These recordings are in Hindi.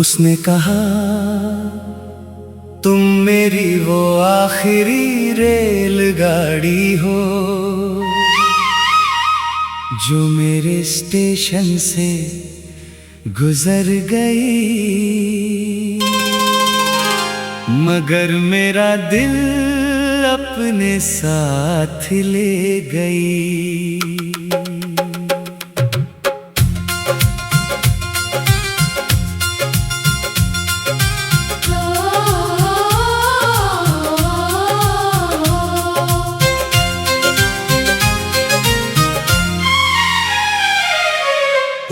उसने कहा तुम मेरी वो आखिरी रेलगाड़ी हो जो मेरे स्टेशन से गुजर गई, मगर मेरा दिल अपने साथ ले गई।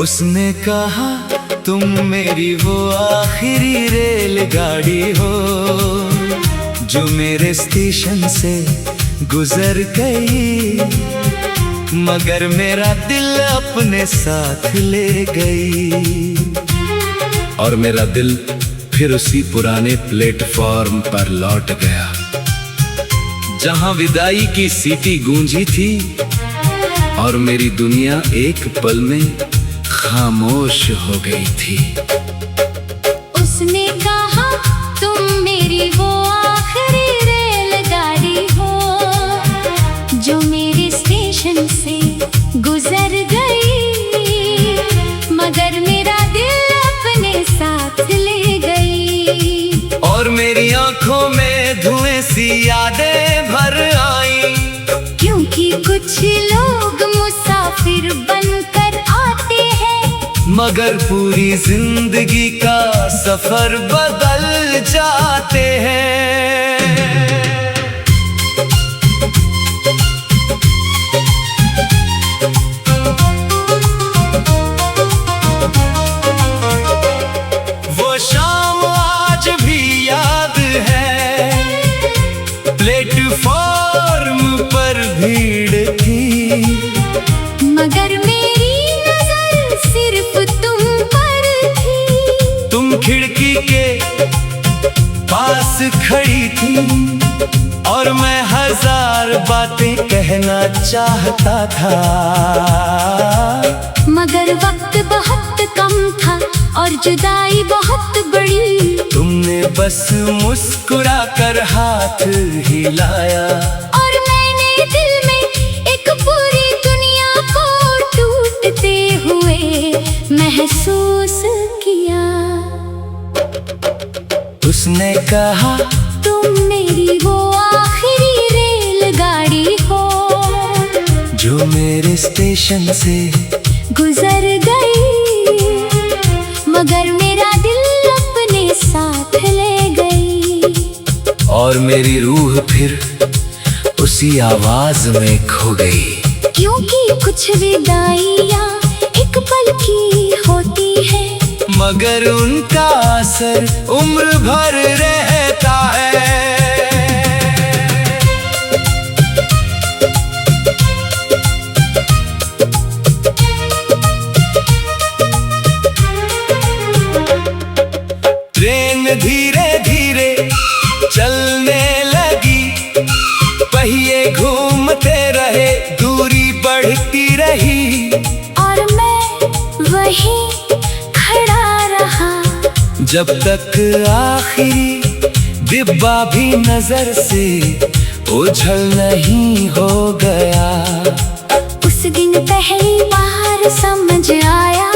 उसने कहा तुम मेरी वो आखिरी रेलगाड़ी हो जो मेरे स्टेशन से गुजर गई, मगर मेरा दिल अपने साथ ले गई। और मेरा दिल फिर उसी पुराने प्लेटफॉर्म पर लौट गया जहां विदाई की सीटी गूंजी थी और मेरी दुनिया एक पल में खामोश हो गई थी। उसने कहा तुम मेरी वो आखिरी रेलगाड़ी हो जो मेरे स्टेशन से गुजर गई, मगर मेरा दिल अपने साथ ले गई। और मेरी आंखों में धुएं सी यादें भर आई, क्योंकि कुछ लोग मुसाफिर बनकर आते हैं मगर पूरी जिंदगी का सफर बदल जाते हैं। वो शाम आज भी याद है, प्लेटफॉर्म पर भीड़ थी, मगर मेरी नजर सिर्फ तुम पर थी। तुम खिड़की के पास खड़ी थी और मैं हजार बातें कहना चाहता था, मगर वक्त बहुत कम था और जुदाई बहुत बड़ी। तुमने बस मुस्कुरा कर हाथ हिलाया और मैंने दिल में एक पूरी दुनिया को टूटते हुए महसूस किया। उसने कहा तुम मेरी वो आखिरी रेलगाड़ी हो जो मेरे स्टेशन से गुजर गई, मगर मेरा दिल अपने साथ ले गई। और मेरी रूह फिर उसी आवाज में खो गई, क्योंकि कुछ विदाइयां एक पल की होती है, मगर उनका असर उम्र भर रहता है। ट्रेन धीरे धीरे चलने लगी, पहिए घूमते रहे, दूरी बढ़ती रही, और मैं वहीं खड़ा रहा जब तक आखिरी डिब्बा भी नजर से ओझल नहीं हो गया। उस दिन पहली बार समझ आया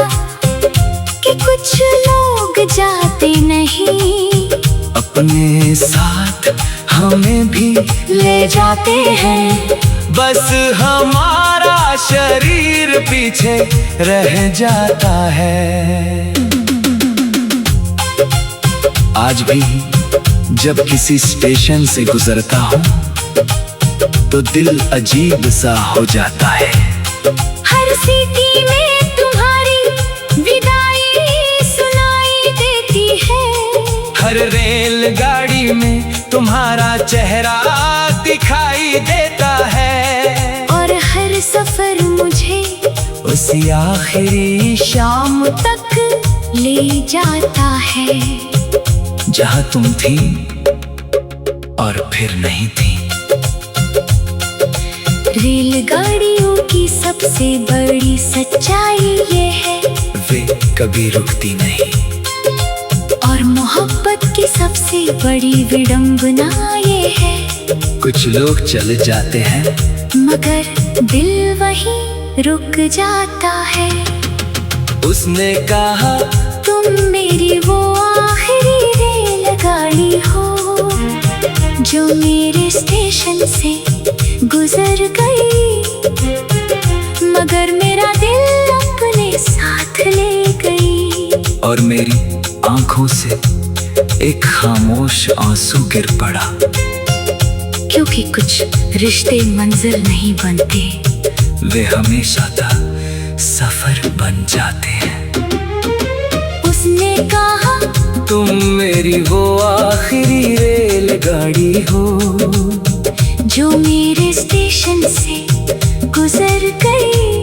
कि कुछ लोग जाते नहीं, अपने साथ हमें भी ले जाते हैं। बस हमारा शरीर पीछे रह जाता है। आज भी जब किसी स्टेशन से गुजरता हूँ तो दिल अजीब सा हो जाता है। हर सीटी में तुम्हारी विदाई सुनाई देती है, हर रेलगाड़ी में तुम्हारा चेहरा दिखाई देता है, और हर सफर मुझे उसी आखिरी शाम तक ले जाता है जहाँ तुम थी और फिर नहीं थी। रेलगाड़ियों की सबसे बड़ी सच्चाई ये है, वे कभी रुकती नहीं। कि सबसे बड़ी विडंबना ये है, कुछ लोग चले जाते हैं मगर दिल वहीं रुक जाता है। उसने कहा तुम मेरी वो आखिरी रेलगाड़ी हो जो मेरे स्टेशन से गुजर गई, मगर मेरा दिल अपने साथ ले गई। और मेरी आंखों से एक खामोश आंसू गिर पड़ा, क्योंकि कुछ रिश्ते मंजिल नहीं बनते, वे हमेशा का सफर बन जाते हैं। उसने कहा तुम मेरी वो आखिरी रेलगाड़ी हो जो मेरे स्टेशन से गुजर गई,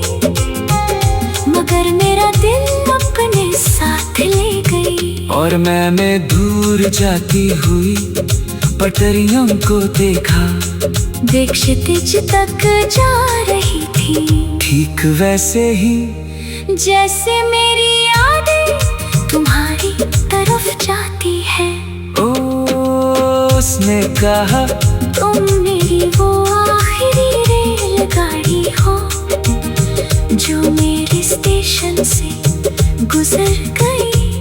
मगर मेरा दिल अपने साथ ले गई। और मैंने दूर जाती हुई पटरियों को देखा, देख क्षितिज तक जा रही थी, ठीक वैसे ही जैसे मेरी यादें तुम्हारी तरफ जाती है। ओ उसने कहा तुम मेरी वो आखिरी रेलगाड़ी हो जो मेरे स्टेशन से गुजर गई,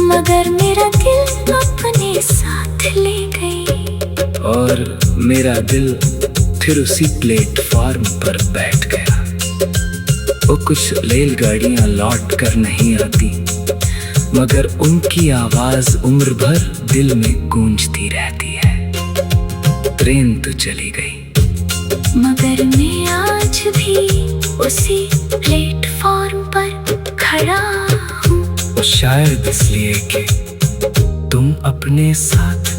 मगर मेरा दिल अपने साथ ले गई। और मेरा दिल फिर उसी प्लेटफॉर्म पर बैठ गया। वो कुछ रेलगाड़ियां लौट कर नहीं आती, मगर उनकी आवाज उम्र भर दिल में गूंजती रहती है। ट्रेन तो चली गई, मगर मैं आज भी उसी प्लेटफॉर्म पर खड़ा हूँ, शायद इसलिए कि तुम अपने साथ